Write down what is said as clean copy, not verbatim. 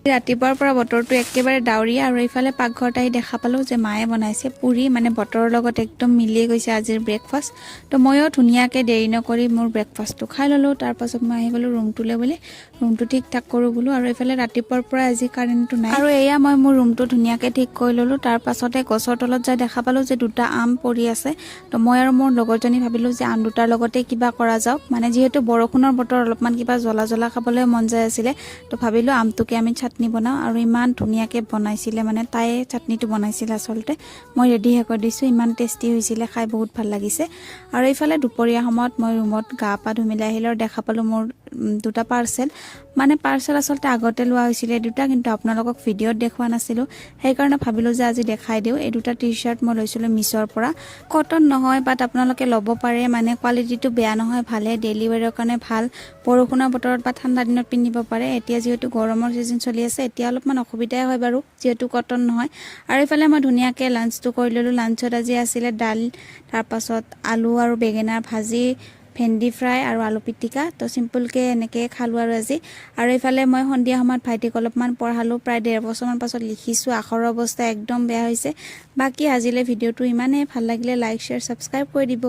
ৰাতিপুৱাৰ পৰা বতৰটো একেবাৰে ডাৱৰীয়া আৰু এইফালে পাকঘৰত আহি দেখা পালোঁ যে মায়ে বনাইছে পুৰি মানে বতৰৰ লগত একদম মিলিয়ে গৈছে আজিৰ ব্ৰেকফাষ্ট। তো ময়ো ধুনীয়াকৈ দেৰি নকৰি মোৰ ব্ৰেকফাষ্টটো খাই ল'লোঁ। তাৰপাছত মই আহি গ'লোঁ ৰুমটোলৈ বুলি, ৰুমটো ঠিক ঠাক কৰোঁ বোলো। আৰু এইফালে ৰাতিপুৱাৰ পৰা আজি কাৰেণ্টটো নাই আৰু এয়া মই মোৰ ৰুমটো ধুনীয়াকৈ ঠিক কৰি ল'লোঁ। তাৰ পাছতে গছৰ তলত যাই দেখা পালোঁ যে দুটা আম পৰি আছে। তো মই আৰু মোৰ লগৰজনী ভাবিলোঁ যে আম দুটাৰ লগতে কিবা কৰা যাওক, মানে যিহেতু বৰষুণৰ বতৰ অলপমান কিবা জ্বলা জ্বলা খাবলৈ মন যায় আছিলে। তো ভাবিলোঁ আমটোকে আমি চাটনি বনাওঁ আৰু ইমান ধুনীয়াকৈ বনাইছিলে, মানে তাইয়ে চাটনিটো বনাইছিলে আচলতে। মই ৰেডিহে কৰি দিছোঁ, ইমান টেষ্টি হৈছিলে, খাই বহুত ভাল লাগিছে। আৰু এইফালে দুপৰীয়া সময়ত মই ৰুমত গা পা ধুই মেলি আহিলোঁ আৰু দেখা পালোঁ মোৰ দুটা পাৰ্চেল আচলতে আগতে লোৱা হৈছিলে দুটা, কিন্তু আপোনালোকক ভিডিঅ'ত দেখুওৱা নাছিলোঁ। সেইকাৰণে ভাবিলোঁ যে আজি দেখাই দিওঁ। এই দুটা টি চাৰ্ট মই লৈছিলোঁ মিছ'ৰ পৰা। কটন নহয়, বাট আপোনালোকে ল'ব পাৰে, মানে কোৱালিটিটো বেয়া নহয়, ভালে, ডেইলি ৱেৰৰ কাৰণে ভাল। বৰষুণৰ বতৰত বা ঠাণ্ডা দিনত পিন্ধিব পাৰে। এতিয়া যিহেতু গৰমৰ ছিজন চলি আছে, এতিয়া অলপমান অসুবিধাই হয় বাৰু, যিহেতু কটন নহয়। আৰু এইফালে মই ধুনীয়াকৈ লাঞ্চটো কৰি ল'লোঁ। লাঞ্চত আজি আছিলে দাল, তাৰপাছত আলু আৰু বেঙেনাৰ ভাজি, ভেন্দি ফ্ৰাই আৰু আলু পিটিকা। তো চিম্পুলকৈ এনেকৈ খালোঁ আৰু আজি। আৰু এইফালে মই সন্ধিয়া সময়ত ভাইটিক অলপমান পঢ়ালোঁ। প্ৰায় 1.5 বছৰমান পাছত লিখিছোঁ, আখৰৰ অৱস্থা একদম বেয়া হৈছে। বাকী আজিলৈ ভিডিঅ'টো ইমানেই, ভাল লাগিলে লাইক, শ্বেয়াৰ, ছাবস্ক্ৰাইব কৰি দিব।